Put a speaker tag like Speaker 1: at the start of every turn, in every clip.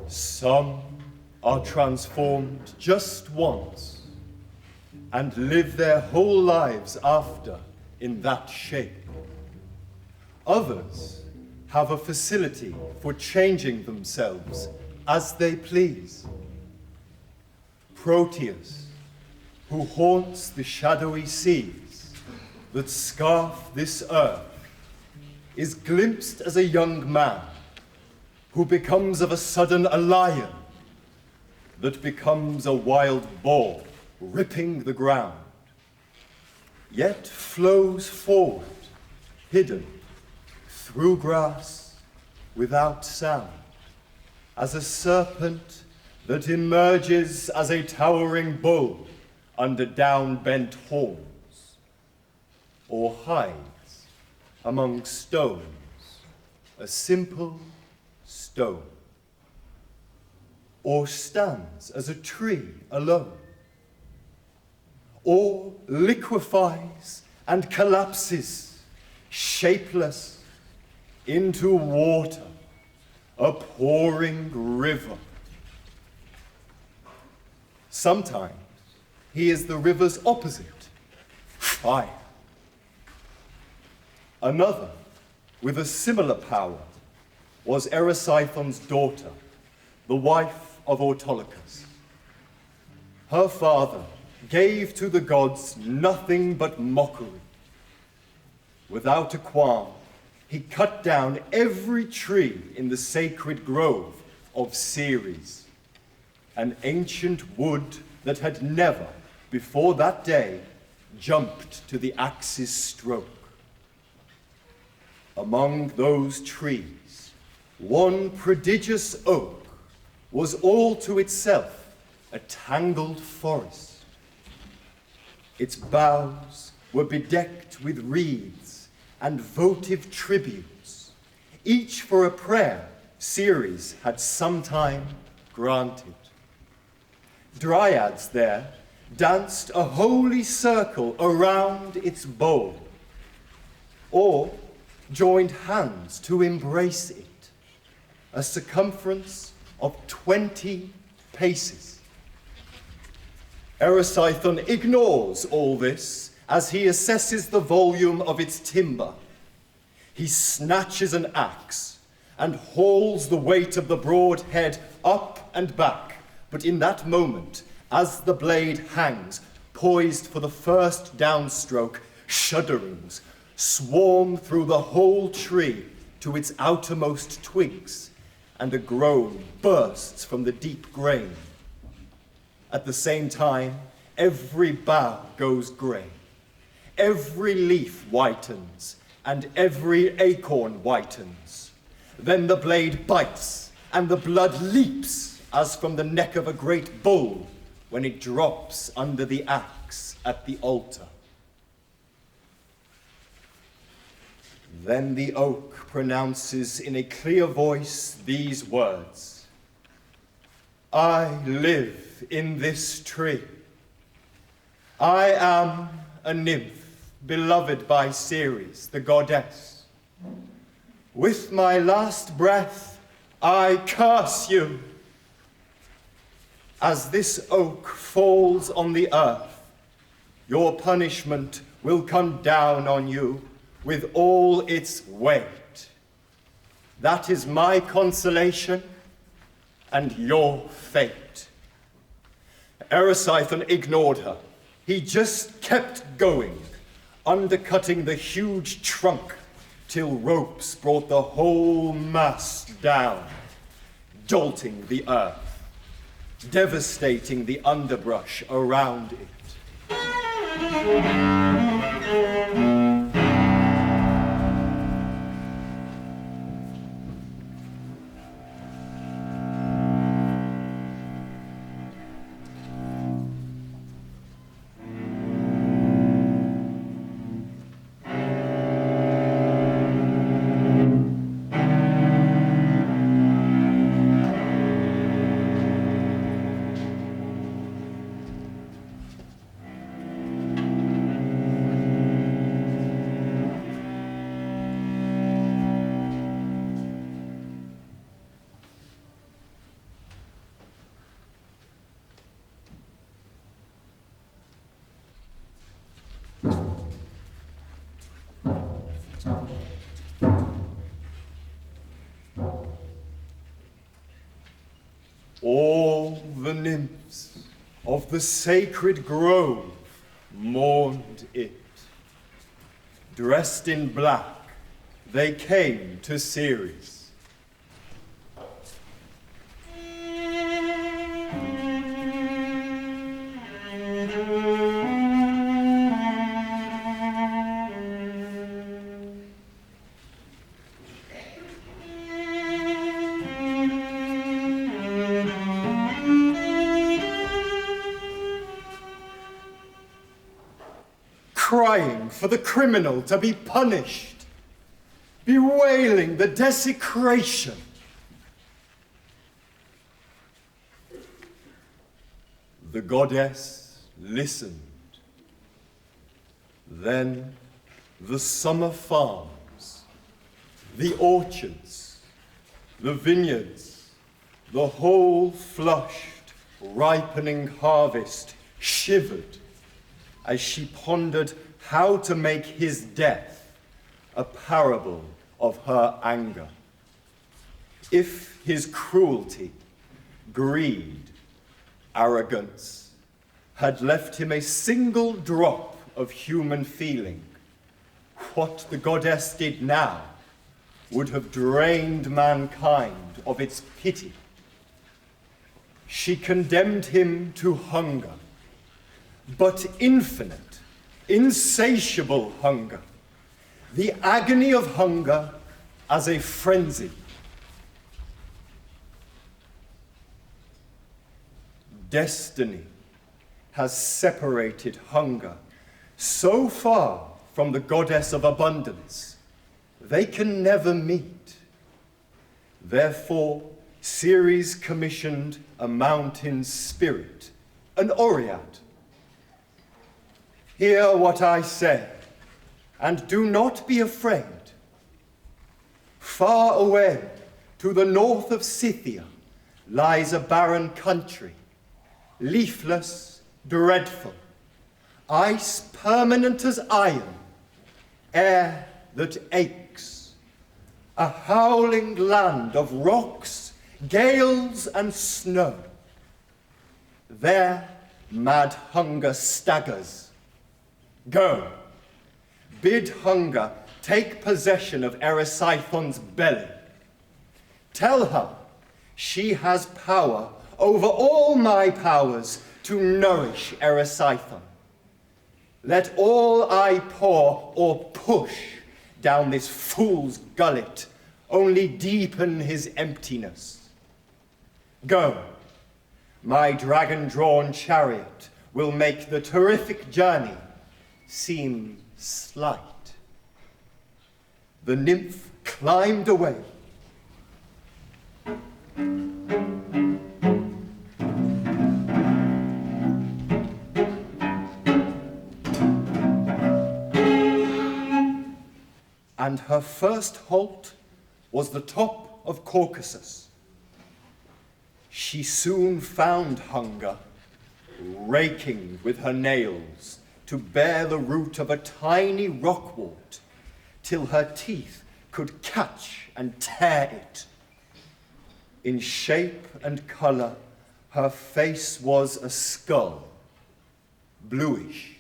Speaker 1: Some are transformed just once and live their whole lives after in that shape. Others have a facility for changing themselves as they please. Proteus, who haunts the shadowy seas that scarf this earth, is glimpsed as a young man who becomes of a sudden a lion, that becomes a wild boar, ripping the ground, yet flows forward, hidden, through grass, without sound, as a serpent that emerges as a towering bull under down-bent horns, or hides among stones, a simple stone, or stands as a tree alone, or liquefies and collapses, shapeless, into water, a pouring river. Sometimes he is the river's opposite, fire. Another, with a similar power, was Erysichthon's daughter, the wife of Autolycus. Her father gave to the gods nothing but mockery. Without a qualm, he cut down every tree in the sacred grove of Ceres, an ancient wood that had never, before that day, jumped to the axe's stroke. Among those trees, one prodigious oak was all to itself a tangled forest. Its boughs were bedecked with wreaths and votive tributes, each for a prayer Ceres had sometime granted. Dryads there danced a holy circle around its bole, or joined hands to embrace it, a circumference of 20 paces. Erysichthon ignores all this as he assesses the volume of its timber. He snatches an axe and hauls the weight of the broad head up and back, but in that moment, as the blade hangs, poised for the first downstroke, shudderings swarm through the whole tree to its outermost twigs, and a groan bursts from the deep grain. At the same time, every bough goes grey, every leaf whitens, and every acorn whitens. Then the blade bites, and the blood leaps as from the neck of a great bull when it drops under the axe at the altar. Then the oak pronounces in a clear voice these words: I live in this tree. I am a nymph beloved by Ceres, the goddess. With my last breath, I curse you. As this oak falls on the earth, your punishment will come down on you with all its weight. That is my consolation and your fate. Erysichthon ignored her. He just kept going, undercutting the huge trunk till ropes brought the whole mass down, jolting the earth, devastating the underbrush around it. All the nymphs of the sacred grove mourned it. Dressed in black, they came to Ceres. Crying for the criminal to be punished, bewailing the desecration. The goddess listened. Then the summer farms, the orchards, the vineyards, the whole flushed, ripening harvest shivered as she pondered how to make his death a parable of her anger. If his cruelty, greed, arrogance had left him a single drop of human feeling, what the goddess did now would have drained mankind of its pity. She condemned him to hunger, but infinite, insatiable hunger, the agony of hunger as a frenzy. Destiny has separated hunger so far from the goddess of abundance, they can never meet. Therefore, Ceres commissioned a mountain spirit, an Oread. Hear what I say, and do not be afraid. Far away, to the north of Scythia, lies a barren country, leafless, dreadful, ice permanent as iron, air that aches, a howling land of rocks, gales, and snow. There, mad hunger staggers. Go, bid hunger take possession of Erysichthon's belly. Tell her she has power over all my powers to nourish Erysichthon. Let all I pour or push down this fool's gullet only deepen his emptiness. Go, my dragon-drawn chariot will make the terrific journey seem slight. The nymph climbed away. And her first halt was the top of Caucasus. She soon found hunger, raking with her nails to bear the root of a tiny rockwort, till her teeth could catch and tear it. In shape and color, her face was a skull, bluish.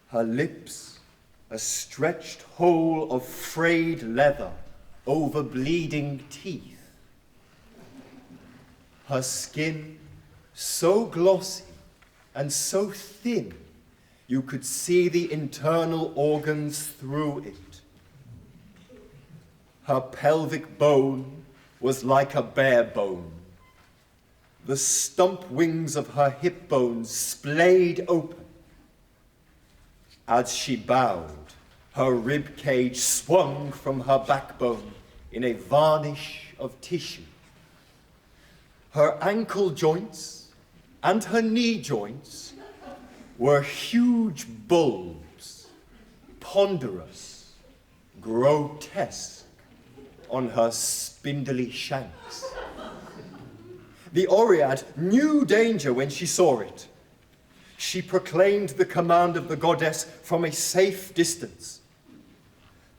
Speaker 1: Her lips, a stretched hole of frayed leather over bleeding teeth. Her skin, so glossy and so thin, you could see the internal organs through it. Her pelvic bone was like a bare bone. The stump wings of her hip bones splayed open. As she bowed, her rib cage swung from her backbone in a varnish of tissue. Her ankle joints and her knee joints were huge bulbs, ponderous, grotesque on her spindly shanks. The Oread knew danger when she saw it. She proclaimed the command of the goddess from a safe distance.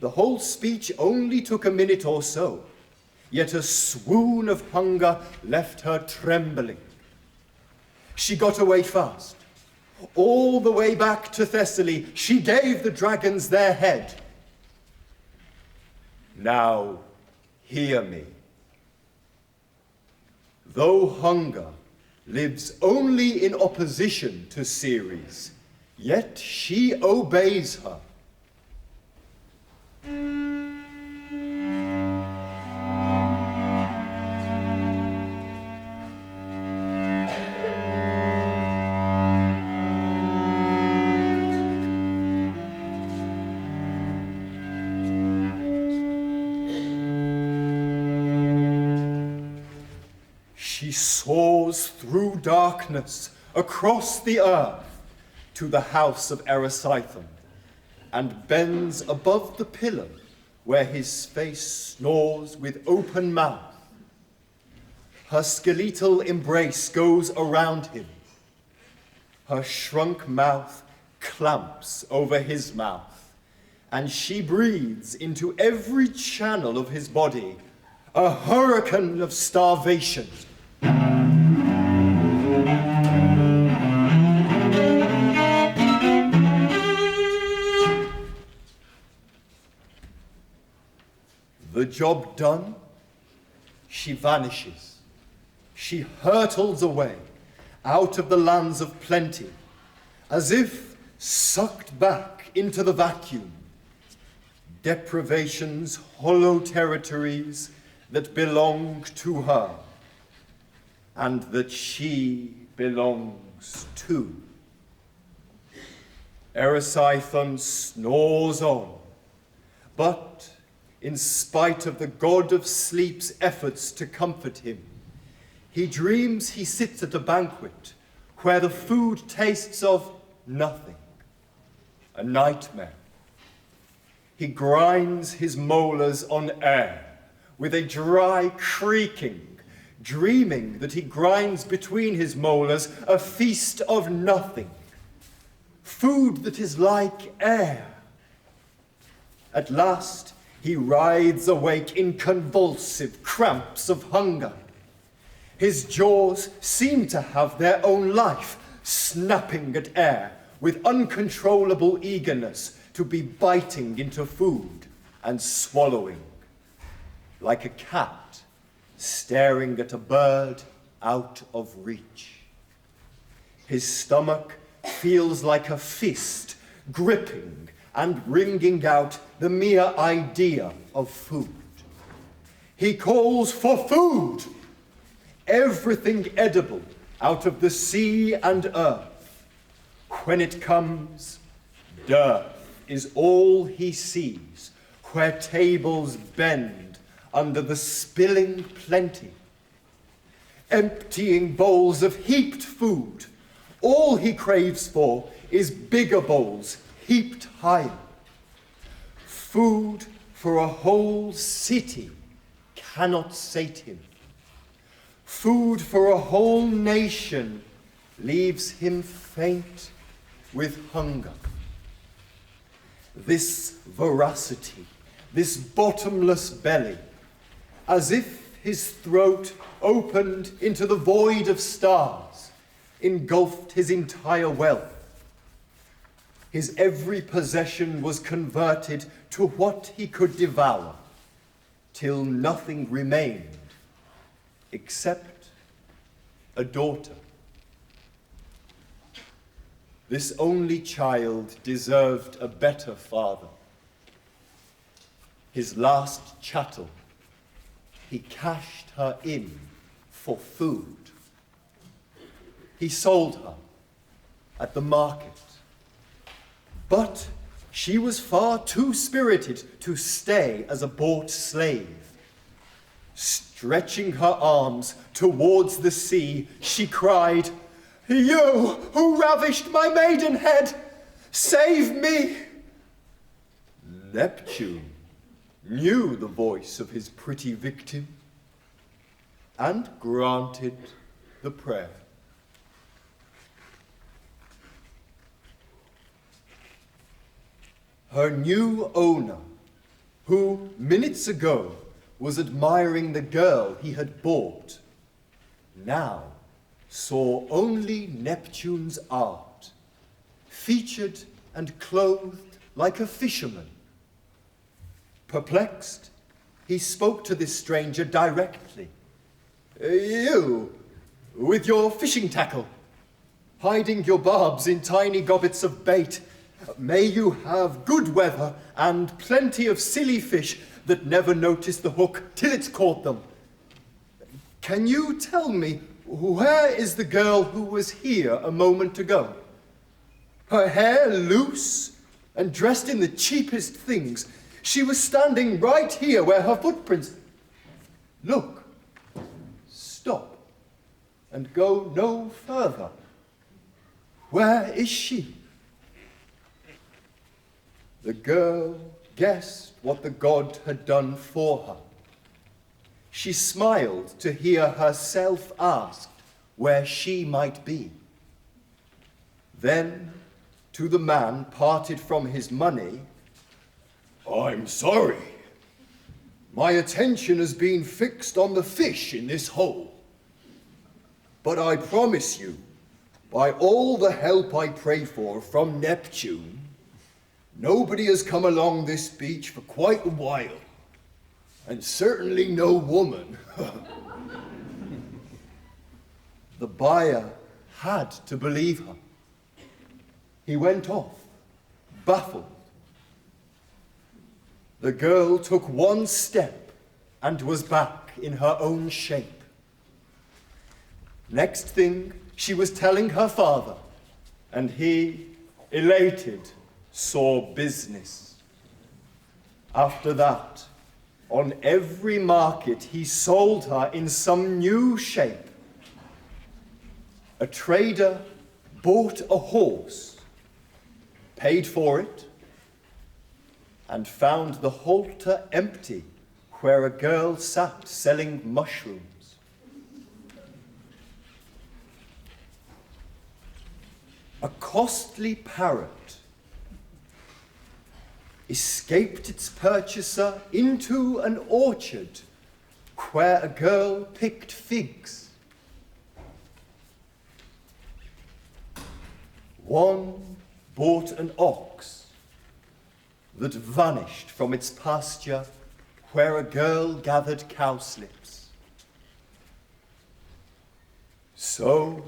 Speaker 1: The whole speech only took a minute or so, yet a swoon of hunger left her trembling. She got away fast. All the way back to Thessaly, she gave the dragons their head. Now, hear me. Though hunger lives only in opposition to Ceres, yet she obeys her. She soars through darkness across the earth to the house of Erysichthon, and bends above the pillar where his face snores with open mouth. Her skeletal embrace goes around him. Her shrunk mouth clamps over his mouth, and she breathes into every channel of his body a hurricane of starvation. The job done, she vanishes. She hurtles away out of the lands of plenty, as if sucked back into the vacuum. Deprivation's hollow territories that belong to her, and that she belongs to. Erysichthon snores on, but in spite of the god of sleep's efforts to comfort him, he dreams he sits at a banquet where the food tastes of nothing, a nightmare. He grinds his molars on air with a dry creaking, dreaming that he grinds between his molars a feast of nothing, food that is like air. At last, he writhes awake in convulsive cramps of hunger. His jaws seem to have their own life, snapping at air with uncontrollable eagerness to be biting into food and swallowing, like a cat staring at a bird out of reach. His stomach feels like a fist gripping and wringing out the mere idea of food. He calls for food, everything edible out of the sea and earth. When it comes, dearth is all he sees, where tables bend under the spilling plenty. Emptying bowls of heaped food, all he craves for is bigger bowls heaped higher. Food for a whole city cannot sate him. Food for a whole nation leaves him faint with hunger. This voracity, this bottomless belly, as if his throat opened into the void of stars, engulfed his entire wealth. His every possession was converted to what he could devour, till nothing remained except a daughter. This only child deserved a better father. His last chattel, he cashed her in for food. He sold her at the market. But she was far too spirited to stay as a bought slave. Stretching her arms towards the sea, she cried, "You who ravished my maidenhead, save me!" Neptune knew the voice of his pretty victim and granted the prayer. Her new owner, who minutes ago was admiring the girl he had bought, now saw only Neptune's art, featured and clothed like a fisherman. Perplexed, he spoke to this stranger directly. You, with your fishing tackle, hiding your barbs in tiny gobbets of bait, may you have good weather and plenty of silly fish that never notice the hook till it's caught them. Can you tell me, where is the girl who was here a moment ago? Her hair loose and dressed in the cheapest things. She was standing right here where her footprints... Look, stop, and go no further. Where is she? The girl guessed what the god had done for her. She smiled to hear herself asked where she might be. Then, to the man parted from his money, I'm sorry. My attention has been fixed on the fish in this hole. But I promise you, by all the help I pray for from Neptune, nobody has come along this beach for quite a while, and certainly no woman. The buyer had to believe her. He went off, baffled. The girl took one step and was back in her own shape. Next thing, she was telling her father, and he, elated, saw business. After that, on every market, he sold her in some new shape. A trader bought a horse, paid for it, and found the halter empty where a girl sat selling mushrooms. A costly parrot escaped its purchaser into an orchard where a girl picked figs. One bought an ox that vanished from its pasture where a girl gathered cowslips. So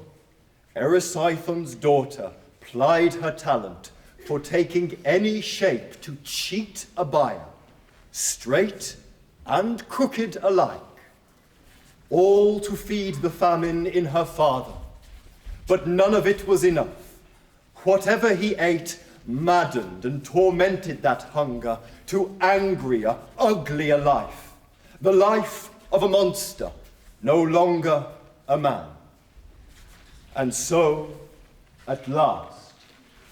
Speaker 1: Erysichthon's daughter plied her talent for taking any shape to cheat a buyer, straight and crooked alike, all to feed the famine in her father. But none of it was enough. Whatever he ate maddened and tormented that hunger to angrier, uglier life, the life of a monster, no longer a man. And so, at last,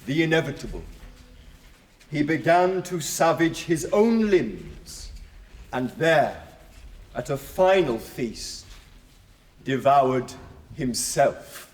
Speaker 1: the inevitable. He began to savage his own limbs, and there, at a final feast, devoured himself.